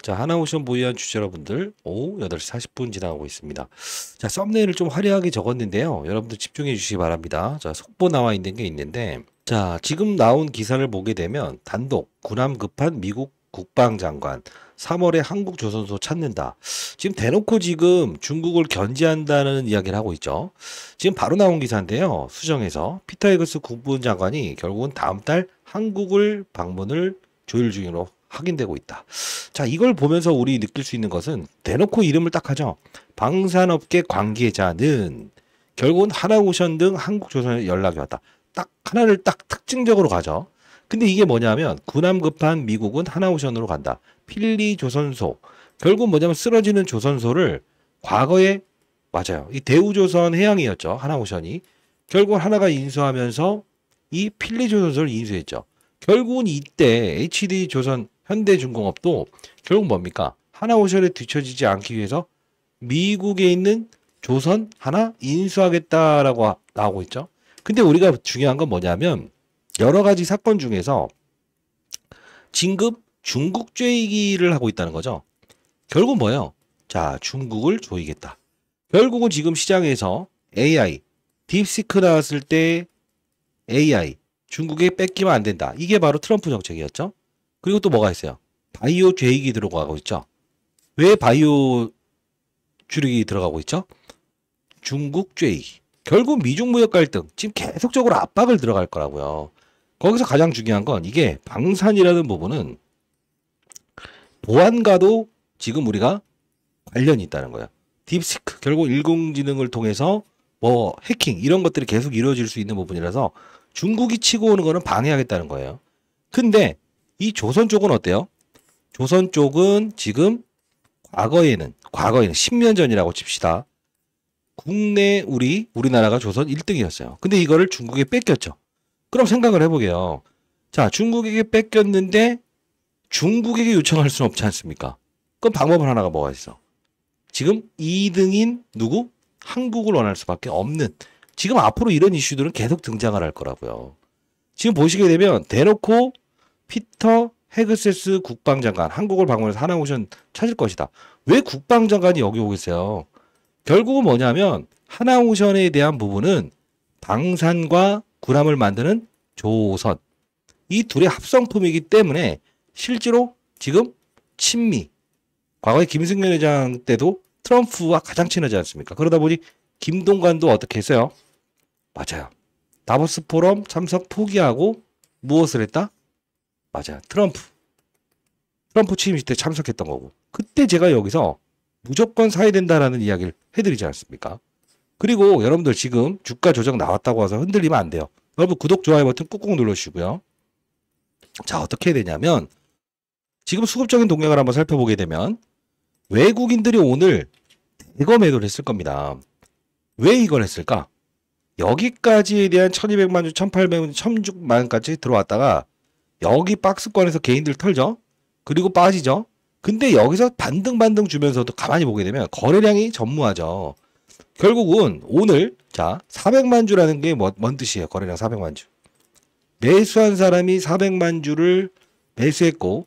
자, 하나오션 보유한 주주 여러분들, 오후 8시 40분 지나가고 있습니다. 자, 썸네일을 좀 화려하게 적었는데요. 여러분들 집중해 주시기 바랍니다. 자, 속보 나와 있는 게 있는데, 자, 지금 나온 기사를 보게 되면, 단독, 군함 급한 미국 국방장관, 3월에 한국 조선소 찾는다. 지금 대놓고 지금 중국을 견제한다는 이야기를 하고 있죠. 지금 바로 나온 기사인데요. 수정에서 피터 헤그스 국무장관이 결국은 다음 달 한국을 방문을 조율 중으로 확인되고 있다. 자, 이걸 보면서 우리 느낄 수 있는 것은 대놓고 이름을 딱 하죠. 방산업계 관계자는 결국은 하나오션 등 한국조선에 연락이 왔다. 딱 하나를 딱 특징적으로 가죠. 근데 이게 뭐냐면 군함 급한 미국은 하나오션으로 간다. 필리 조선소. 결국 뭐냐면 쓰러지는 조선소를 과거에 맞아요. 이 대우조선 해양이었죠. 하나오션이. 결국 하나가 인수하면서 이 필리 조선소를 인수했죠. 결국은 이때 HD조선 현대중공업도 결국 뭡니까? 하나오션에 뒤처지지 않기 위해서 미국에 있는 조선 하나 인수하겠다라고 나오고 있죠. 근데 우리가 중요한 건 뭐냐면 여러 가지 사건 중에서 진급 중국 조이기를 하고 있다는 거죠. 결국 뭐예요? 자, 중국을 조이겠다. 결국은 지금 시장에서 AI, 딥시크 나왔을 때 AI, 중국에 뺏기면 안 된다. 이게 바로 트럼프 정책이었죠. 그리고 또 뭐가 있어요? 바이오 죄익이 들어가고 있죠. 왜 바이오 주력이 들어가고 있죠? 중국 죄익. 결국 미중 무역 갈등, 지금 계속적으로 압박을 들어갈 거라고요. 거기서 가장 중요한 건 이게 방산이라는 부분은 보안과도 지금 우리가 관련이 있다는 거예요. 딥시크, 결국 인공지능을 통해서 뭐 해킹 이런 것들이 계속 이루어질 수 있는 부분이라서 중국이 치고 오는 거는 방해하겠다는 거예요. 근데 이 조선 쪽은 어때요? 조선 쪽은 지금 과거에는 10년 전이라고 칩시다. 국내 우리나라가 조선 1등이었어요. 근데 이거를 중국에 뺏겼죠. 그럼 생각을 해보게요. 자, 중국에게 뺏겼는데 중국에게 요청할 수는 없지 않습니까? 그럼 방법은 하나가 뭐가 있어? 지금 2등인 누구? 한국을 원할 수밖에 없는. 지금 앞으로 이런 이슈들은 계속 등장을 할 거라고요. 지금 보시게 되면 대놓고 피터 헤그세스 국방장관 한국을 방문해서 하나오션 찾을 것이다. 왜 국방장관이 여기 오겠어요? 결국은 뭐냐면 하나오션에 대한 부분은 방산과 군함을 만드는 조선. 이 둘의 합성품이기 때문에 실제로 지금 친미. 과거에 김승현 회장 때도 트럼프와 가장 친하지 않습니까? 그러다 보니 김동관도 어떻게 했어요? 맞아요. 다보스 포럼 참석 포기하고 무엇을 했다? 맞아요. 트럼프 취임식 때 참석했던 거고. 그때 제가 여기서 무조건 사야 된다라는 이야기를 해드리지 않습니까? 그리고 여러분들 지금 주가 조정 나왔다고 해서 흔들리면 안 돼요. 여러분 구독, 좋아요 버튼 꾹꾹 눌러주시고요. 자, 어떻게 해야 되냐면 지금 수급적인 동향을 한번 살펴보게 되면 외국인들이 오늘 대거 매도를 했을 겁니다. 왜 이걸 했을까? 여기까지에 대한 1200만 주, 1800만 주, 16만까지 들어왔다가 여기 박스권에서 개인들 털죠. 그리고 빠지죠. 근데 여기서 반등 주면서도 가만히 보게 되면 거래량이 전무하죠. 결국은 오늘 자 400만 주라는 게 뭔 뜻이에요? 거래량 400만 주. 매수한 사람이 400만 주를 매수했고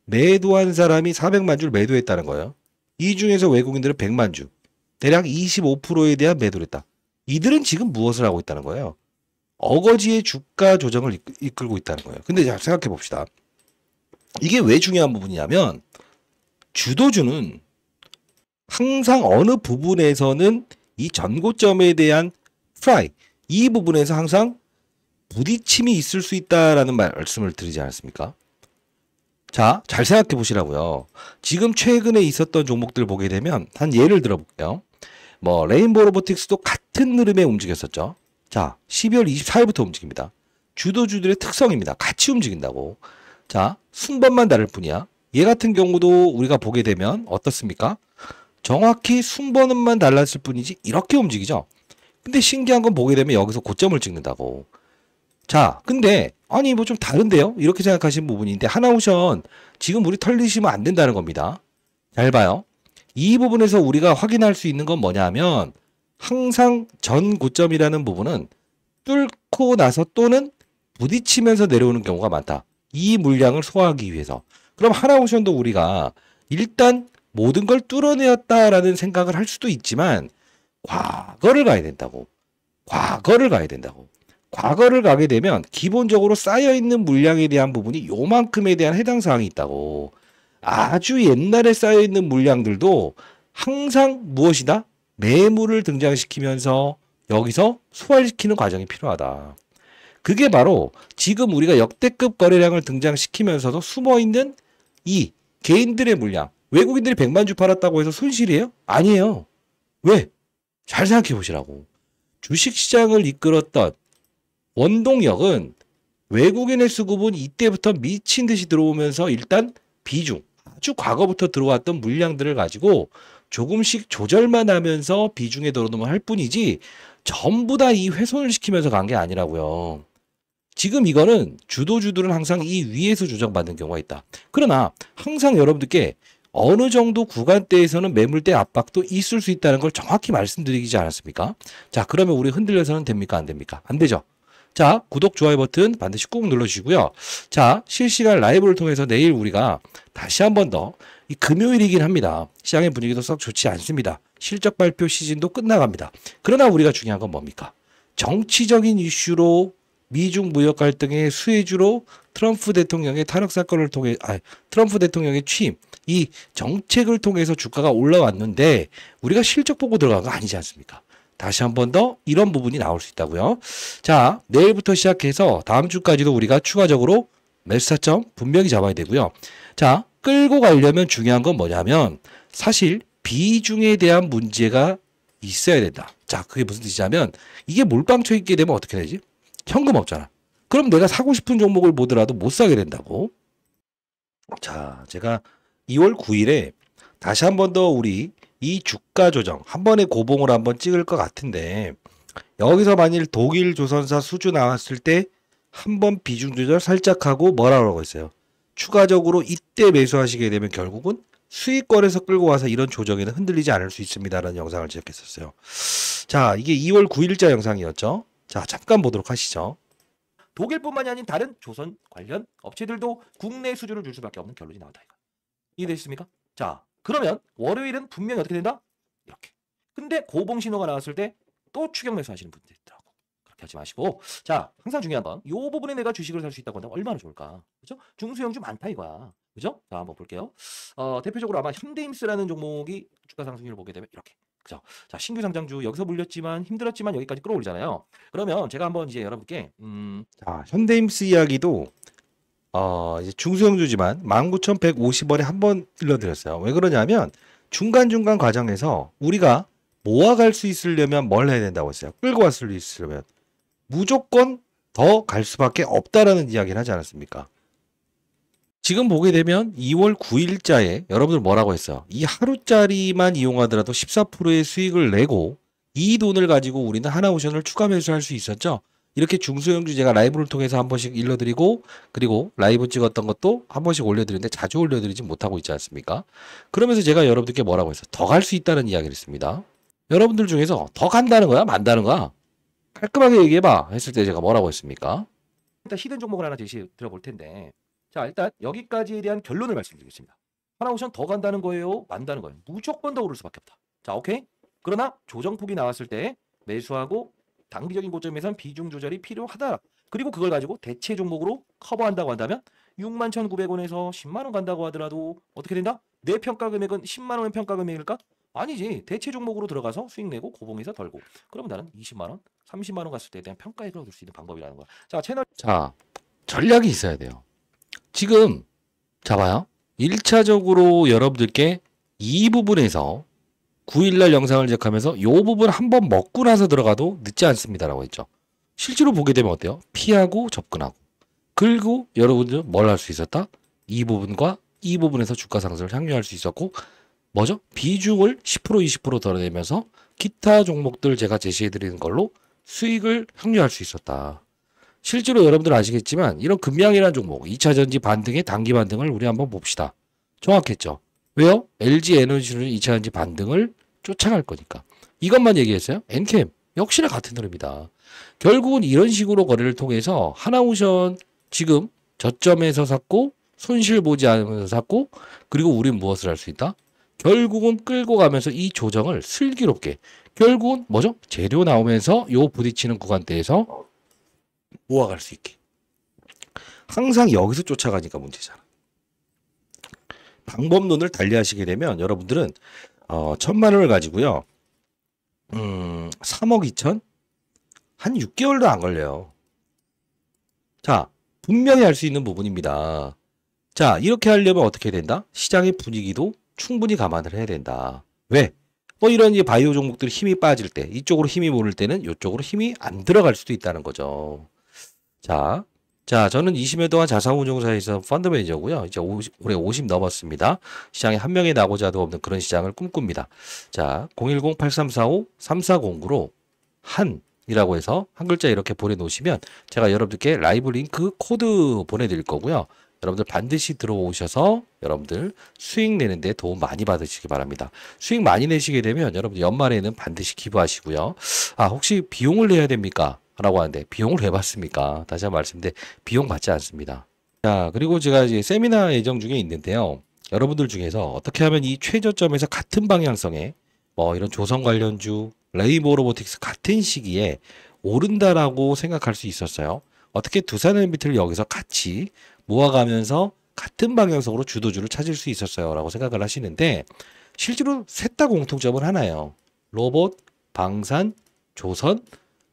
매도한 사람이 400만 주를 매도했다는 거예요. 이 중에서 외국인들은 100만 주. 대략 25%에 대한 매도를 했다. 이들은 지금 무엇을 하고 있다는 거예요? 어거지의 주가 조정을 이끌고 있다는 거예요. 근데 잘 생각해 봅시다. 이게 왜 중요한 부분이냐면 주도주는 항상 어느 부분에서는 이 전고점에 대한 프라이 이 부분에서 항상 부딪힘이 있을 수 있다라는 말씀을 드리지 않았습니까? 자, 잘 생각해 보시라고요. 지금 최근에 있었던 종목들 보게 되면 한 예를 들어 볼게요. 뭐 레인보우 로보틱스도 같은 흐름에 움직였었죠. 자, 12월 24일부터 움직입니다. 주도주들의 특성입니다. 같이 움직인다고. 자, 순번만 다를 뿐이야. 얘 같은 경우도 우리가 보게 되면 어떻습니까? 정확히 순번만 달랐을 뿐이지 이렇게 움직이죠. 근데 신기한 건 보게 되면 여기서 고점을 찍는다고. 자, 근데 아니 뭐 좀 다른데요? 이렇게 생각하시는 부분인데 하나오션 지금 우리 털리시면 안 된다는 겁니다. 잘 봐요. 이 부분에서 우리가 확인할 수 있는 건 뭐냐면 항상 전 고점이라는 부분은 뚫고 나서 또는 부딪히면서 내려오는 경우가 많다. 이 물량을 소화하기 위해서. 그럼 하나오션도 우리가 일단 모든 걸 뚫어내었다라는 생각을 할 수도 있지만 과거를 가야 된다고. 과거를 가야 된다고. 과거를 가게 되면 기본적으로 쌓여있는 물량에 대한 부분이 요만큼에 대한 해당 사항이 있다고. 아주 옛날에 쌓여있는 물량들도 항상 무엇이다? 매물을 등장시키면서 여기서 소화시키는 과정이 필요하다. 그게 바로 지금 우리가 역대급 거래량을 등장시키면서도 숨어있는 이 개인들의 물량. 외국인들이 100만 주 팔았다고 해서 손실이에요? 아니에요. 왜? 잘 생각해 보시라고. 주식시장을 이끌었던 원동력은 외국인의 수급은 이때부터 미친 듯이 들어오면서 일단 비중, 아주 과거부터 들어왔던 물량들을 가지고 조금씩 조절만 하면서 비중에 들어오면 할 뿐이지 전부 다 이 훼손을 시키면서 간 게 아니라고요. 지금 이거는 주도주들은 항상 이 위에서 조정받는 경우가 있다. 그러나 항상 여러분들께 어느 정도 구간대에서는 매물대 압박도 있을 수 있다는 걸 정확히 말씀드리지 않았습니까? 자, 그러면 우리 흔들려서는 됩니까? 안 됩니까? 안 되죠. 자, 구독, 좋아요 버튼 반드시 꾹 눌러주시고요. 자, 실시간 라이브를 통해서 내일 우리가 다시 한 번 더, 이 금요일이긴 합니다. 시장의 분위기도 썩 좋지 않습니다. 실적 발표 시즌도 끝나갑니다. 그러나 우리가 중요한 건 뭡니까? 정치적인 이슈로 미중 무역 갈등의 수혜주로 트럼프 대통령의 탄핵 사건을 통해, 트럼프 대통령의 취임, 이 정책을 통해서 주가가 올라왔는데 우리가 실적 보고 들어간 거 아니지 않습니까? 다시 한 번 더 이런 부분이 나올 수 있다고요. 자, 내일부터 시작해서 다음 주까지도 우리가 추가적으로 매수타점 분명히 잡아야 되고요. 자, 끌고 가려면 중요한 건 뭐냐면 사실 비중에 대한 문제가 있어야 된다. 자, 그게 무슨 뜻이냐면 이게 몰빵 쳐 있게 되면 어떻게 되지? 현금 없잖아. 그럼 내가 사고 싶은 종목을 보더라도 못 사게 된다고. 자, 제가 2월 9일에 다시 한 번 더 우리 이 주가 조정 한 번에 고봉을 한번 찍을 것 같은데 여기서 만일 독일 조선사 수주 나왔을 때 한 번 비중 조절 살짝 하고 뭐라고 했어요? 추가적으로 이때 매수하시게 되면 결국은 수익권에서 끌고 와서 이런 조정에는 흔들리지 않을 수 있습니다라는 영상을 제작했었어요. 자, 이게 2월 9일자 영상이었죠. 자, 잠깐 보도록 하시죠. 독일뿐만이 아닌 다른 조선 관련 업체들도 국내 수주를 줄 수밖에 없는 결론이 나왔다. 이해되셨습니까? 자, 그러면 월요일은 분명히 어떻게 된다? 이렇게. 근데 고봉 신호가 나왔을 때 또 추격 매수하시는 분들이 있더라고. 그렇게 하지 마시고, 자, 항상 중요한 건 이 부분에 내가 주식을 살 수 있다고 한다면 얼마나 좋을까? 그죠? 중소형주 많다 이거야. 그죠? 자, 한번 볼게요. 대표적으로 아마 현대임스라는 종목이 주가 상승률을 보게 되면 이렇게. 그죠? 자, 신규 상장주 여기서 물렸지만 힘들었지만 여기까지 끌어올잖아요. 그러면 제가 한번 이제 여러분께 자, 현대임스 이야기도 이제 중소형주지만 19,150원에 한 번 일러드렸어요. 왜 그러냐면 중간중간 과정에서 우리가 모아갈 수 있으려면 뭘 해야 된다고 했어요. 끌고 갈 수 있으려면 무조건 더 갈 수밖에 없다라는 이야기를 하지 않았습니까? 지금 보게 되면 2월 9일자에 여러분들 뭐라고 했어요? 이 하루짜리만 이용하더라도 14%의 수익을 내고 이 돈을 가지고 우리는 하나오션을 추가 매수할 수 있었죠. 이렇게 중소형주 제가 라이브를 통해서 한 번씩 일러드리고 그리고 라이브 찍었던 것도 한 번씩 올려드리는데 자주 올려드리지 못하고 있지 않습니까? 그러면서 제가 여러분들께 뭐라고 했어요? 더 갈 수 있다는 이야기를 했습니다. 여러분들 중에서 더 간다는 거야? 만다는 거야? 깔끔하게 얘기해봐 했을 때 제가 뭐라고 했습니까? 일단 히든 종목을 하나 제시 드려볼 텐데, 자, 일단 여기까지에 대한 결론을 말씀드리겠습니다. 하나오션 더 간다는 거예요? 만다는 거예요? 무조건 더 오를 수밖에 없다. 자, 오케이? 그러나 조정폭이 나왔을 때 매수하고 단기적인 고점에선 비중 조절이 필요하다. 그리고 그걸 가지고 대체 종목으로 커버한다고 한다면 61,900원에서 10만 원 간다고 하더라도 어떻게 된다? 내 평가 금액은 10만 원의 평가 금액일까? 아니지. 대체 종목으로 들어가서 수익 내고 고봉에서 덜고. 그러면 나는 20만 원, 30만 원 갔을 때에 대한 평가액을 얻을 수 있는 방법이라는 거야. 자, 채널. 자, 전략이 있어야 돼요. 지금 잡아요. 1차적으로 여러분들께 이 부분에서 9일날 영상을 제작하면서 이 부분 한번 먹고 나서 들어가도 늦지 않습니다라고 했죠. 실제로 보게 되면 어때요? 피하고 접근하고. 그리고 여러분들 뭘 할 수 있었다? 이 부분과 이 부분에서 주가 상승을 향유할 수 있었고 뭐죠? 비중을 10% 20% 덜어내면서 기타 종목들 제가 제시해드리는 걸로 수익을 향유할 수 있었다. 실제로 여러분들 아시겠지만 이런 금양이라는 종목 2차전지 반등의 단기 반등을 우리 한번 봅시다. 정확했죠? 왜요? LG에너지는 2차전지 반등을 쫓아갈 거니까. 이것만 얘기했어요? 엔캠 역시나 같은 흐름이다. 결국은 이런 식으로 거래를 통해서 하나오션 지금 저점에서 샀고 손실 보지 않으면서 샀고, 그리고 우린 무엇을 할 수 있다? 결국은 끌고 가면서 이 조정을 슬기롭게, 결국은 뭐죠? 재료 나오면서 요 부딪히는 구간대에서 모아갈 수 있게. 항상 여기서 쫓아가니까 문제잖아. 방법론을 달리하시게 되면 여러분들은 1,000만 원을 가지고요. 3억 2천? 한 6개월도 안 걸려요. 자, 분명히 할 수 있는 부분입니다. 자, 이렇게 하려면 어떻게 된다? 시장의 분위기도 충분히 감안을 해야 된다. 왜? 뭐 이런 이제 바이오 종목들이 힘이 빠질 때, 이쪽으로 힘이 모를 때는 이쪽으로 힘이 안 들어갈 수도 있다는 거죠. 자, 저는 20년 동안 자산운용사에서 펀드 매니저고요. 이제 올해 50 넘었습니다. 시장에 한 명의 나고자도 없는 그런 시장을 꿈꿉니다. 자, 010-8345-3409로 한이라고 해서 한 글자 이렇게 보내놓으시면 제가 여러분들께 라이브 링크 코드 보내드릴 거고요. 여러분들 반드시 들어오셔서 여러분들 수익 내는데 도움 많이 받으시기 바랍니다. 수익 많이 내시게 되면 여러분들 연말에는 반드시 기부하시고요. 아, 혹시 비용을 내야 됩니까? 라고 하는데 비용을 왜 받습니까? 다시 한번 말씀드리는데 비용 받지 않습니다. 자, 그리고 제가 이제 세미나 예정 중에 있는데요. 여러분들 중에서 어떻게 하면 이 최저점에서 같은 방향성의 뭐 이런 조선 관련주, 레이버 로보틱스 같은 시기에 오른다라고 생각할 수 있었어요. 어떻게 두산엘비트를 여기서 같이 모아가면서 같은 방향성으로 주도주를 찾을 수 있었어요 라고 생각을 하시는데 실제로 셋 다 공통점은 하나예요. 로봇, 방산, 조선.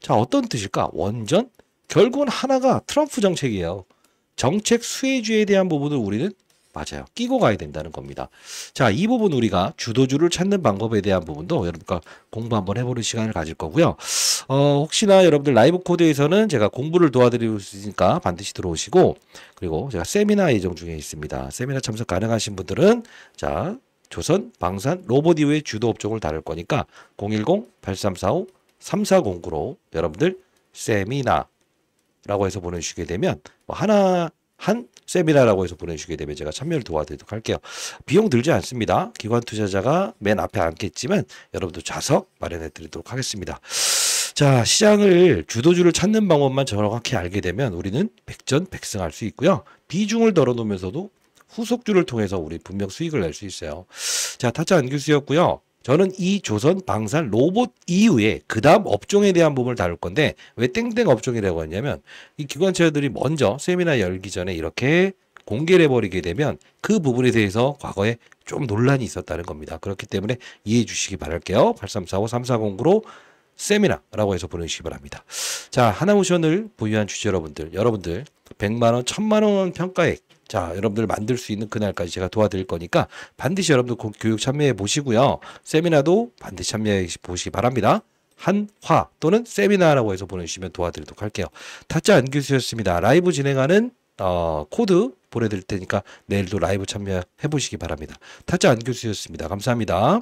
자, 어떤 뜻일까? 원전? 결국은 하나가 트럼프 정책이에요. 정책 수혜주에 대한 부분을 우리는 맞아요. 끼고 가야 된다는 겁니다. 자, 이 부분 우리가 주도주를 찾는 방법에 대한 부분도 여러분과 공부 한번 해보는 시간을 가질 거고요. 혹시나 여러분들 라이브 코드에서는 제가 공부를 도와드릴 수 있으니까 반드시 들어오시고, 그리고 제가 세미나 예정 중에 있습니다. 세미나 참석 가능하신 분들은 자, 조선, 방산, 로봇 이후의 주도 업종을 다룰 거니까 010-8345-3409로 여러분들 세미나라고 해서 보내주시게 되면 뭐 한 세미나라고 해서 보내주시게 되면 제가 참여를 도와드리도록 할게요. 비용 들지 않습니다. 기관 투자자가 맨 앞에 앉겠지만 여러분도 좌석 마련해 드리도록 하겠습니다. 자, 시장을 주도주를 찾는 방법만 정확히 알게 되면 우리는 백전백승할 수 있고요. 비중을 덜어놓으면서도 후속주를 통해서 우리 분명 수익을 낼 수 있어요. 자, 타짜 안규수였고요. 저는 이 조선, 방산, 로봇 이후에 그 다음 업종에 대한 부분을 다룰 건데 왜 땡땡 업종이라고 했냐면 이 기관차들이 먼저 세미나 열기 전에 이렇게 공개를 해버리게 되면 그 부분에 대해서 과거에 좀 논란이 있었다는 겁니다. 그렇기 때문에 이해해 주시기 바랄게요. 8345-3409로 세미나라고 해서 보내주시기 바랍니다. 자, 하나모션을 보유한 주주 여러분들 100만 원, 1,000만 원 평가액 자, 여러분들 만들 수 있는 그날까지 제가 도와드릴 거니까 반드시 여러분들 교육 참여해 보시고요. 세미나도 반드시 참여해 보시기 바랍니다. 한화 또는 세미나라고 해서 보내주시면 도와드리도록 할게요. 타짜 안규수였습니다. 라이브 진행하는 코드 보내드릴 테니까 내일도 라이브 참여해 보시기 바랍니다. 타짜 안규수였습니다. 감사합니다.